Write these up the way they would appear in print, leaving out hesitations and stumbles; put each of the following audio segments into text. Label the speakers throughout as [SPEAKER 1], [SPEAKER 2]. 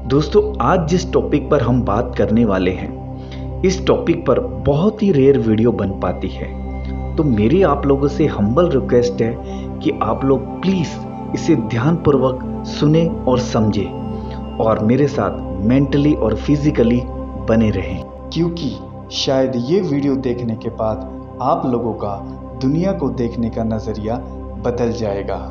[SPEAKER 1] दोस्तों, आज जिस टॉपिक पर हम बात करने वाले हैं, इस टॉपिक पर बहुत ही रेयर वीडियो बन पाती है। तो मेरी आप लोगों से हम्बल रिक्वेस्ट है कि आप लोग प्लीज़ इसे ध्यानपूर्वक सुने और समझें और मेरे साथ मेंटली और फिजिकली बने रहें,
[SPEAKER 2] क्योंकि शायद ये वीडियो देखने के बाद आप लोगों का दुनिया को देखने का नज़रिया बदल जाएगा।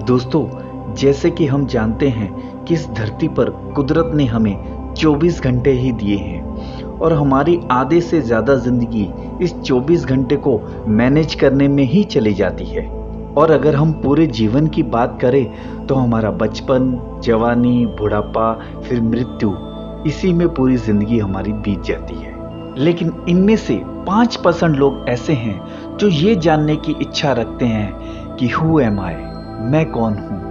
[SPEAKER 1] दोस्तों, जैसे कि हम जानते हैं कि इस धरती पर कुदरत ने हमें 24 घंटे ही दिए हैं और हमारी आधे से ज़्यादा ज़िंदगी इस 24 घंटे को मैनेज करने में ही चली जाती है। और अगर हम पूरे जीवन की बात करें तो हमारा बचपन, जवानी, बुढ़ापा, फिर मृत्यु, इसी में पूरी ज़िंदगी हमारी बीत जाती है। लेकिन इनमें से 5% लोग ऐसे हैं जो ये जानने की इच्छा रखते हैं कि हु एम आई, मैं कौन हूँ,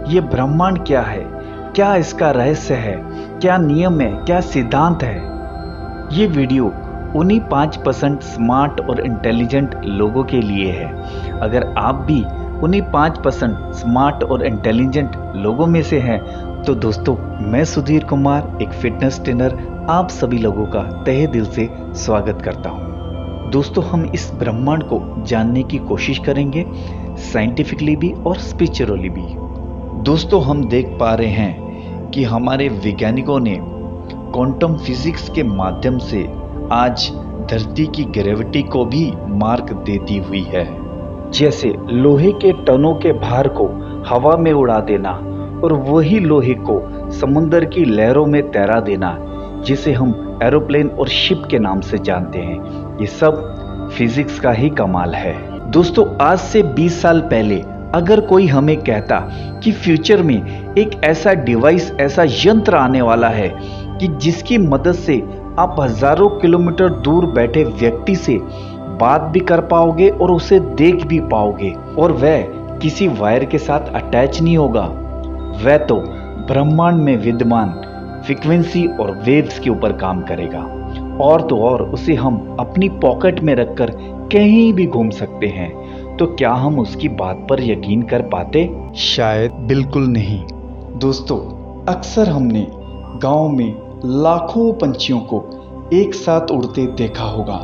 [SPEAKER 1] ये ब्रह्मांड क्या है, क्या इसका रहस्य है, क्या नियम है, क्या सिद्धांत है। ये वीडियो उन्हीं 5% स्मार्ट और इंटेलिजेंट लोगों के लिए है। अगर आप भी उन्हीं 5% स्मार्ट और इंटेलिजेंट लोगों में से हैं तो दोस्तों, मैं सुधीर कुमार, एक फिटनेस ट्रेनर, आप सभी लोगों का तहे दिल से स्वागत करता हूँ। दोस्तों, हम इस ब्रह्मांड को जानने की कोशिश करेंगे, साइंटिफिकली भी और स्पिरिचुअली भी। दोस्तों, हम देख पा रहे हैं कि हमारे वैज्ञानिकों ने क्वांटम फिजिक्स के माध्यम से आज धरती की ग्रेविटी को भी मार्क दे दी हुई है। जैसे लोहे के टनों के भार को हवा में उड़ा देना और वही लोहे को समुद्र की लहरों में तैरा देना, जिसे हम एरोप्लेन और शिप के नाम से जानते हैं, ये सब फिजिक्स का ही कमाल है। दोस्तों, आज से 20 साल पहले अगर कोई हमें कहता कि फ्यूचर में एक ऐसा डिवाइस, ऐसा यंत्र आने वाला है कि जिसकी मदद से आप हजारों किलोमीटर दूर बैठे व्यक्ति से बात भी कर पाओगे और उसे देख भी पाओगे, और वह किसी वायर के साथ अटैच नहीं होगा, वह तो ब्रह्मांड में विद्यमान फ्रीक्वेंसी और वेव्स के ऊपर काम करेगा, और तो और उसे हम अपनी पॉकेट में रखकर कहीं भी घूम सकते हैं, तो क्या हम उसकी बात पर यकीन कर पाते?
[SPEAKER 2] शायद बिल्कुल नहीं। दोस्तों, अक्सर हमने गांव में लाखों पंछियों को एक साथ उड़ते देखा होगा।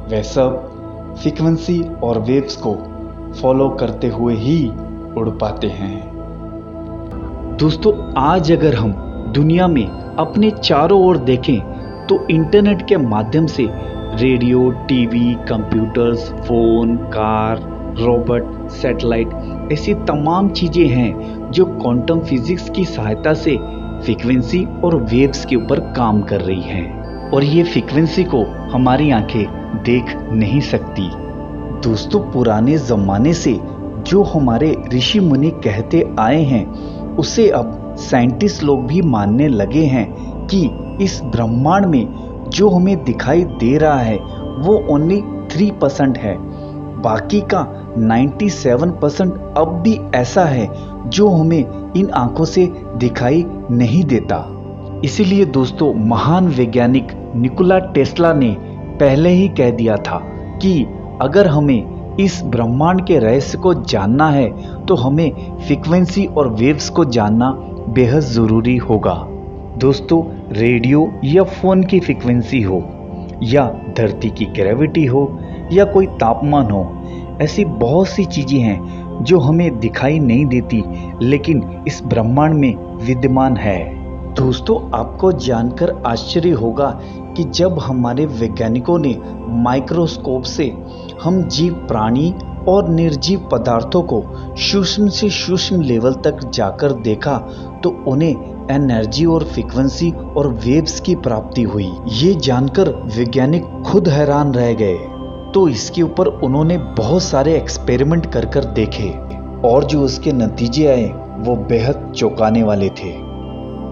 [SPEAKER 2] वे सब फ्रीक्वेंसी और वेव्स को फॉलो करते हुए ही उड़ पाते हैं।
[SPEAKER 1] दोस्तों, आज अगर हम दुनिया में अपने चारों ओर देखें तो इंटरनेट के माध्यम से radio, TV, computers, phone, car, robot, satellite, ऐसी तमाम चीजें हैं जो क्वांटम फिजिक्स की सहायता से फ्रीक्वेंसी और वेव्स के ऊपर काम कर रही हैं, और ये फ्रीक्वेंसी को हमारी आंखें देख नहीं सकती। दोस्तों, पुराने जमाने से जो हमारे ऋषि मुनि कहते आए हैं, उसे अब साइंटिस्ट लोग भी मानने लगे हैं कि इस ब्रह्मांड में जो हमें दिखाई दे रहा है वो ओनली 3% है, बाकी का 97% अब भी ऐसा है जो हमें इन आंखों से दिखाई नहीं देता। इसीलिए दोस्तों, महान वैज्ञानिक निकोला टेस्ला ने पहले ही कह दिया था कि अगर हमें इस ब्रह्मांड के रहस्य को जानना है तो हमें फ्रीक्वेंसी और वेव्स को जानना बेहद ज़रूरी होगा। दोस्तों, रेडियो या फोन की फ्रीक्वेंसी हो, या धरती की ग्रेविटी हो, या कोई तापमान हो, ऐसी बहुत सी चीजें हैं जो हमें दिखाई नहीं देती लेकिन इस ब्रह्मांड में विद्यमान है। दोस्तों, आपको जानकर आश्चर्य होगा कि जब हमारे वैज्ञानिकों ने माइक्रोस्कोप से हम जीव प्राणी और निर्जीव पदार्थों को सूक्ष्म से सूक्ष्म लेवल तक जाकर देखा तो उन्हें एनर्जी और फ्रीक्वेंसी और वेव्स की प्राप्ति हुई। ये जानकर वैज्ञानिक खुद हैरान रह गए। तो इसके ऊपर उन्होंने बहुत सारे एक्सपेरिमेंट कर कर देखे, और जो उसके नतीजे आए वो बेहद चौंकाने वाले थे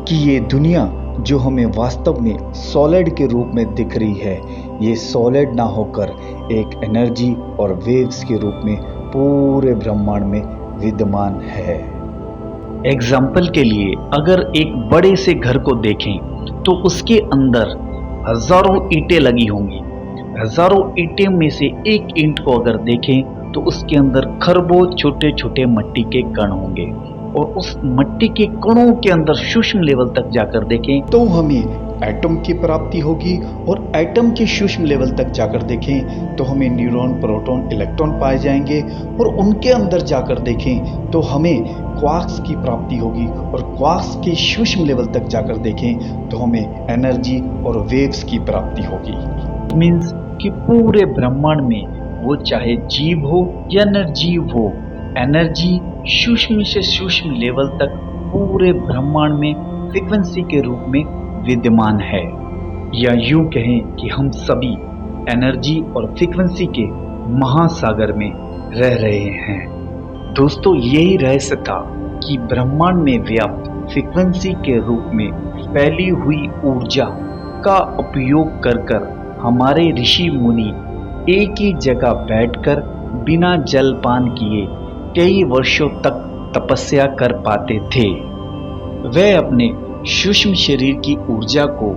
[SPEAKER 1] कि ये दुनिया जो हमें वास्तव में सॉलिड के रूप में दिख रही है, ये सॉलिड ना होकर एक एनर्जी और वेव्स के रूप में पूरे ब्रह्मांड में विद्यमान है। एग्जाम्पल के लिए, अगर एक बड़े से घर को देखें तो उसके अंदर हजारों ईंटें लगी होंगी। हजारों ईंटें में से एक ईंट को अगर देखें तो उसके अंदर खरबों छोटे छोटे मिट्टी के कण होंगे, और उस मिट्टी के कणों के अंदर सूक्ष्म लेवल तक जाकर देखें
[SPEAKER 2] तो हमें एटम की प्राप्ति होगी, और एटम के सूक्ष्म लेवल तक जाकर देखें तो हमें न्यूरॉन, प्रोटॉन, इलेक्ट्रॉन पाए जाएंगे, और उनके अंदर जाकर देखें तो हमें क्वार्क्स की प्राप्ति होगी, और क्वार्क्स के सूक्ष्म लेवल तक जाकर देखें तो हमें एनर्जी और वेव्स की प्राप्ति होगी।
[SPEAKER 1] मीन्स कि पूरे ब्रह्मांड में वो चाहे जीव हो या निर्जीव हो, एनर्जी सूक्ष्म से सूक्ष्म लेवल तक पूरे ब्रह्मांड में फ्रीक्वेंसी के रूप में विद्यमान है, या यूं कहें कि हम सभी एनर्जी और फ्रीक्वेंसी के महासागर में रह रहे हैं। दोस्तों, यही रहस्य था कि ब्रह्मांड में व्याप्त फ्रीक्वेंसी के रूप में फैली हुई ऊर्जा का उपयोग कर हमारे ऋषि मुनि एक ही जगह बैठकर बिना जलपान किए कई वर्षों तक तपस्या कर पाते थे। वे अपने सूक्ष्म शरीर की ऊर्जा को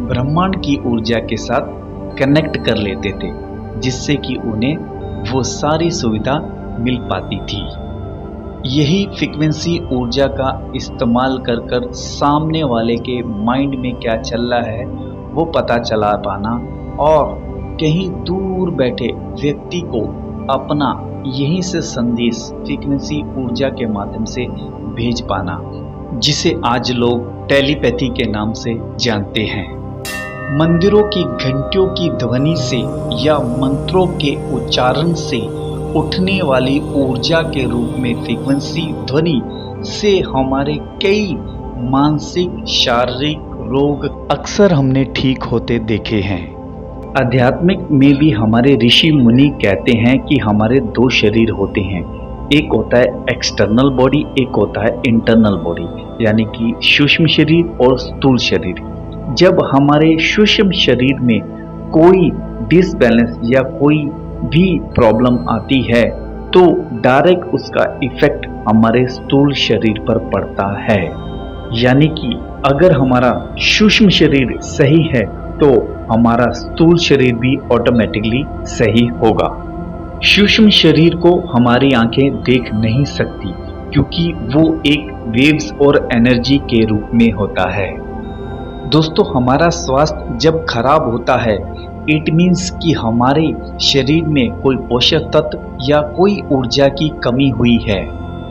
[SPEAKER 1] ब्रह्मांड की ऊर्जा के साथ कनेक्ट कर लेते थे, जिससे कि उन्हें वो सारी सुविधा मिल पाती थी। यही फ्रीक्वेंसी ऊर्जा का इस्तेमाल कर सामने वाले के माइंड में क्या चल रहा है वो पता चला पाना, और कहीं दूर बैठे व्यक्ति को अपना यहीं से संदेश फ्रीक्वेंसी ऊर्जा के माध्यम से भेज पाना, जिसे आज लोग टेलीपैथी के नाम से जानते हैं। मंदिरों की घंटियों की ध्वनि से या मंत्रों के उच्चारण से उठने वाली ऊर्जा के रूप में फ्रीक्वेंसी ध्वनि से हमारे कई मानसिक शारीरिक रोग
[SPEAKER 2] अक्सर हमने ठीक होते देखे हैं।
[SPEAKER 1] आध्यात्मिक में भी हमारे ऋषि मुनि कहते हैं कि हमारे दो शरीर होते हैं, एक होता है एक्सटर्नल बॉडी, एक होता है इंटरनल बॉडी, यानी कि सूक्ष्म शरीर और स्थूल शरीर। जब हमारे सूक्ष्म शरीर में कोई डिसबैलेंस या कोई भी प्रॉब्लम आती है तो डायरेक्ट उसका इफेक्ट हमारे स्थूल शरीर पर पड़ता है। यानी कि अगर हमारा सूक्ष्म शरीर सही है तो हमारा स्थूल शरीर भी ऑटोमेटिकली सही होगा। सूक्ष्म शरीर को हमारी आंखें देख नहीं सकती क्योंकि वो एक वेव्स और एनर्जी के रूप में होता है। दोस्तों, हमारा स्वास्थ्य जब खराब होता है इट मीन्स कि हमारे शरीर में कोई पोषक तत्व या कोई ऊर्जा की कमी हुई है।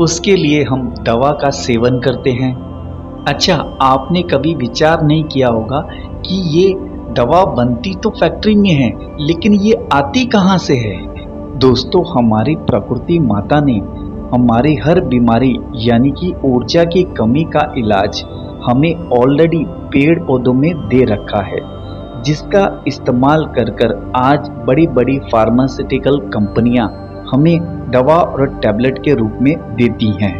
[SPEAKER 1] उसके लिए हम दवा का सेवन करते हैं। अच्छा, आपने कभी विचार नहीं किया होगा कि ये दवा बनती तो फैक्ट्री में है, लेकिन ये आती कहाँ से है? दोस्तों, हमारी प्रकृति माता ने हमारी हर बीमारी यानी कि ऊर्जा की कमी का इलाज हमें ऑलरेडी पेड़ पौधों में दे रखा है, जिसका इस्तेमाल कर आज बड़ी बड़ी फार्मास्यूटिकल कंपनियां हमें दवा और टैबलेट के रूप में देती हैं,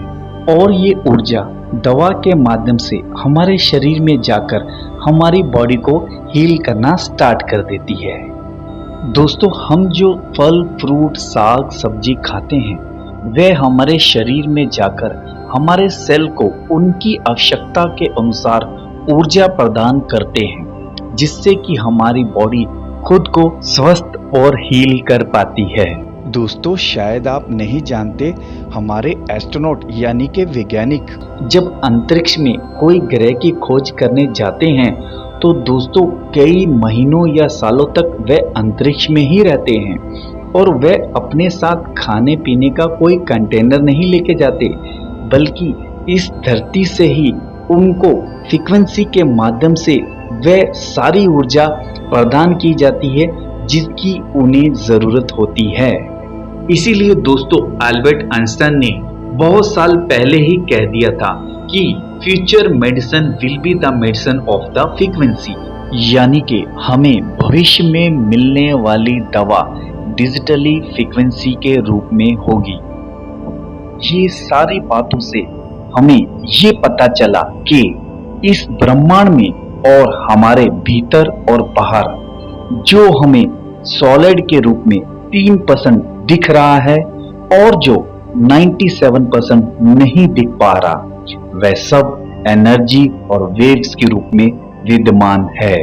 [SPEAKER 1] और ये ऊर्जा दवा के माध्यम से हमारे शरीर में जाकर हमारी बॉडी को हील करना स्टार्ट कर देती है। दोस्तों, हम जो फल फ्रूट साग सब्जी खाते हैं वे हमारे शरीर में जाकर हमारे सेल को उनकी आवश्यकता के अनुसार ऊर्जा प्रदान करते हैं, जिससे कि हमारी बॉडी खुद को स्वस्थ और हील कर पाती है।
[SPEAKER 2] दोस्तों, शायद आप नहीं जानते, हमारे एस्ट्रोनॉट यानी कि वैज्ञानिक
[SPEAKER 1] जब अंतरिक्ष में कोई ग्रह की खोज करने जाते हैं तो दोस्तों कई महीनों या सालों तक वे अंतरिक्ष में ही रहते हैं, और वे अपने साथ खाने पीने का कोई कंटेनर नहीं लेके जाते, बल्कि इस धरती से ही उनको फ्रीक्वेंसी के माध्यम से वे सारी ऊर्जा प्रदान की जाती है जिसकी उन्हें जरूरत होती है। इसीलिए दोस्तों, अल्बर्ट आइंस्टाइन ने बहुत साल पहले ही कह दिया था कि future medicine will be the medicine of the frequency, यानी कि हमें भविष्य में मिलने वाली दवा डिजिटली फ्रीक्वेंसी के रूप में होगी। ये सारी बातों से हमें ये पता चला कि इस ब्रह्मांड में और हमारे भीतर और बाहर जो हमें सॉलिड के रूप में 3% दिख रहा है और जो 97% नहीं दिख पा रहा, वह सब एनर्जी और वेव्स के रूप में विद्यमान है।